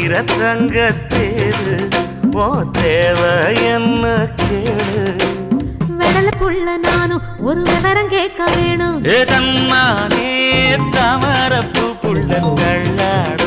வைர தங்கத்தேரு ஓ தேவை என்ன கேளு வெடல புள்ள நானும் ஒரு விவரம் கேட்க வேணும் தன்னானே தாமரப்பு புள்ள தள்ளாடும்